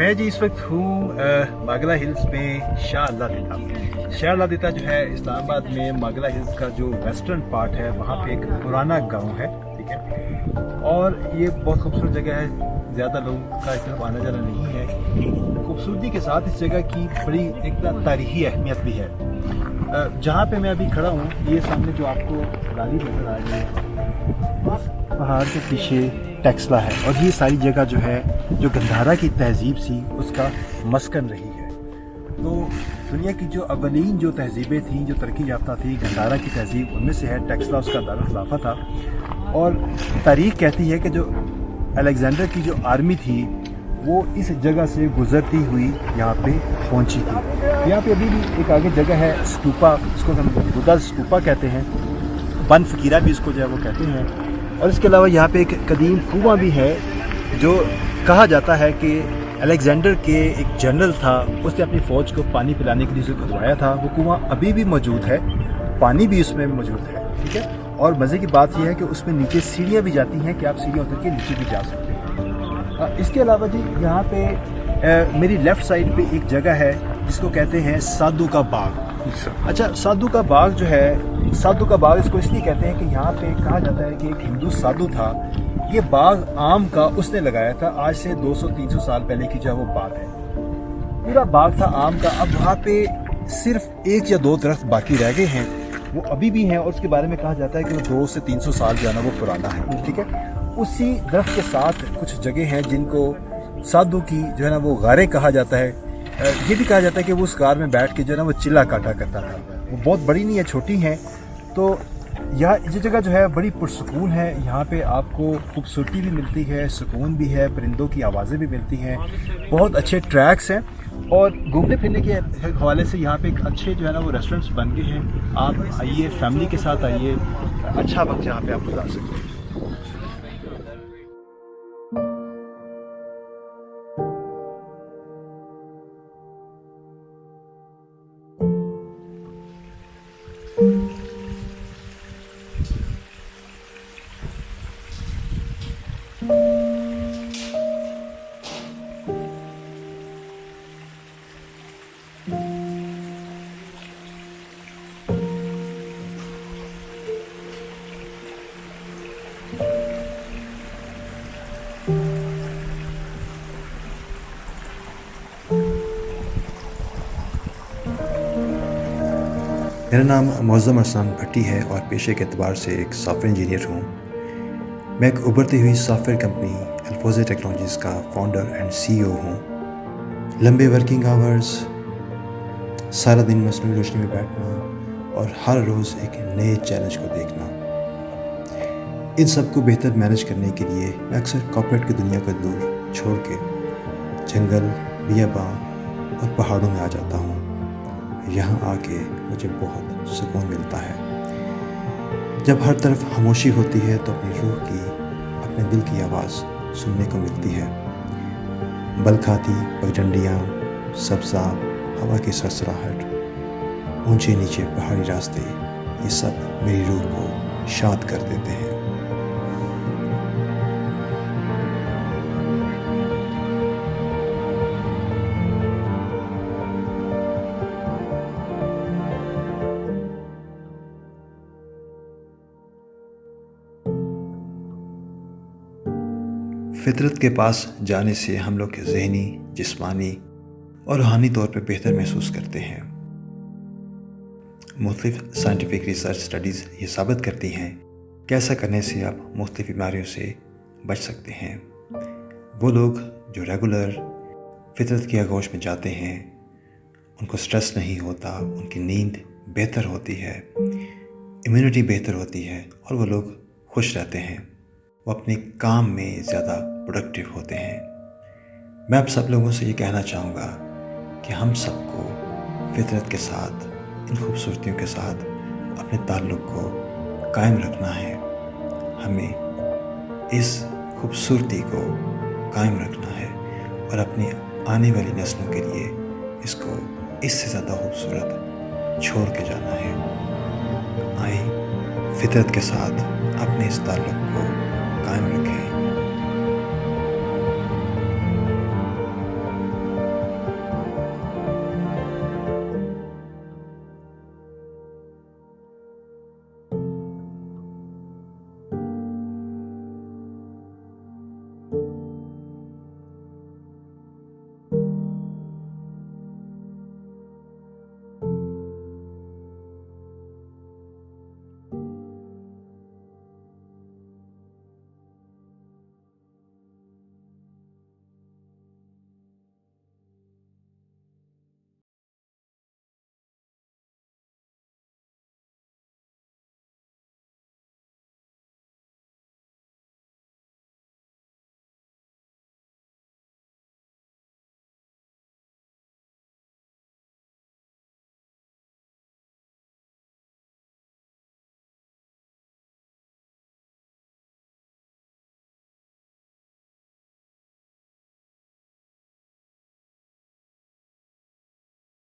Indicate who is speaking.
Speaker 1: मैं जी इस वक्त हूँ मागला हिल्स में शाह अल्लाह दीता। शाह अल्लाह दीता जो है इस्लामाबाद में मागला हिल्स का जो वेस्टर्न पार्ट है वहाँ पे एक पुराना गांव है, ठीक है। और ये बहुत खूबसूरत जगह है, ज़्यादा लोगों का इस तरफ आना जाना नहीं है। खूबसूरती के साथ इस जगह की बड़ी एक तारीखी अहमियत भी है। जहाँ पे मैं अभी खड़ा हूँ, ये सामने जो आपको गाड़ी नजर आ रही है, पहाड़ के पीछे टेक्सला है, और ये सारी जगह जो है जो गंधारा की तहजीब सी उसका मस्कन रही है। तो दुनिया की जो अवलीन जो तहजीबें थीं, जो तरक्की याफ्ता थी, गंधारा की तहजीब उनमें से है। टेक्सला उसका दारुल-खिलाफा था। और तारीख कहती है कि जो अलेक्जेंडर की जो आर्मी थी वो इस जगह से गुजरती हुई यहाँ पे पहुँची थी। यहाँ पे अभी भी एक आगे जगह है स्तूपा, इसको हम बुद्धा स्तूपा कहते हैं, बन फकीरा भी इसको जो है वो कहते हैं। और इसके अलावा यहाँ पे एक कदीम कुआं भी है, जो कहा जाता है कि अलेक्जेंडर के एक जनरल था, उसने अपनी फ़ौज को पानी पिलाने के लिए उसे खुदवाया था। वो कुआं अभी भी मौजूद है, पानी भी उसमें मौजूद है, ठीक है। और मज़े की बात यह है कि उसमें नीचे सीढ़ियाँ भी जाती हैं कि आप सीढ़ियाँ उतर के नीचे भी जा सकते हैं। इसके अलावा जी यहाँ पे मेरी लेफ़्ट साइड पे एक जगह है जिसको कहते हैं साधु का बाग। अच्छा, साधु का बाग जो है, साधु का बाग इसको इसलिए कहते हैं कि यहाँ पे कहा जाता है कि एक हिंदू साधु था, ये बाग आम का उसने लगाया था। आज से 200-300 साल पहले की जो है वो बात है। पूरा बाग था आम का। अब वहाँ पे सिर्फ 1 या 2 दरख्त बाकी रह गए हैं, वो अभी भी हैं, और उसके बारे में कहा जाता है कि वो 200 से 300 साल जो है ना वो पुराना है, ठीक है। उसी दरख्त के साथ कुछ जगह हैं जिनको साधु की जो है ना वो गारें कहा जाता है। ये भी कहा जाता है कि वो उस कार में बैठ के जो है ना वो चिल्ला काटा करता था। वो बहुत बड़ी नहीं है, छोटी हैं। तो यहाँ ये जगह जो है बड़ी पुरसुकून है। यहाँ पे आपको खूबसूरती भी मिलती है, सुकून भी है, परिंदों की आवाज़ें भी मिलती हैं, बहुत अच्छे ट्रैक्स हैं, और घूमने फिरने के हवाले से यहाँ पे एक अच्छे जो है ना वो रेस्टोरेंट्स बन गए हैं। आप आइए, फैमिली के साथ आइए, अच्छा वक्त यहाँ पे आप गुजार सकते हैं।
Speaker 2: मेरा नाम मौज़म अहसान भट्टी है और पेशे के एतबार से एक सॉफ्टवेयर इंजीनियर हूँ। मैं एक उभरती हुई सॉफ्टवेयर कंपनी अल्फोज़े टेक्नोलॉजीज़ का फाउंडर एंड CEO हूँ। लंबे वर्किंग आवर्स, सारा दिन मसनूई रोशनी में बैठना और हर रोज़ एक नए चैलेंज को देखना, इन सब को बेहतर मैनेज करने के लिए मैं अक्सर कॉर्पोरेट की दुनिया को दूर छोड़ के जंगल, बियाबां और पहाड़ों में आ जाता हूँ। यहाँ आके मुझे बहुत सुकून मिलता है। जब हर तरफ खामोशी होती है तो अपनी रूह की, अपने दिल की आवाज़ सुनने को मिलती है। बल खाती पगडंडियाँ, सब्ज़ा, हवा की सरसराहट, ऊंचे नीचे पहाड़ी रास्ते, ये सब मेरी रूह को शांत कर देते हैं। फितरत के पास जाने से हम लोग ज़हनी, जिस्मानी और रूहानी तौर पर बेहतर महसूस करते हैं। मुख्तलिफ साइंटिफिक रिसर्च स्टडीज़ ये साबित करती हैं कि ऐसा करने से आप मुख्तलिफ बीमारियों से बच सकते हैं। वो लोग जो रेगुलर फितरत की आगोश में जाते हैं, उनको स्ट्रेस नहीं होता, उनकी नींद बेहतर होती है, इम्यूनिटी बेहतर होती है, और वो लोग खुश रहते हैं। वो अपने काम में ज़्यादा प्रोडक्टिव होते हैं। मैं आप सब लोगों से ये कहना चाहूँगा कि हम सबको फितरत के साथ, इन खूबसूरतियों के साथ अपने ताल्लुक़ को कायम रखना है। हमें इस खूबसूरती को कायम रखना है और अपनी आने वाली नस्लों के लिए इसको इससे ज़्यादा खूबसूरत छोड़ के जाना है। आए फितरत के साथ अपने इस ताल्लुक़ को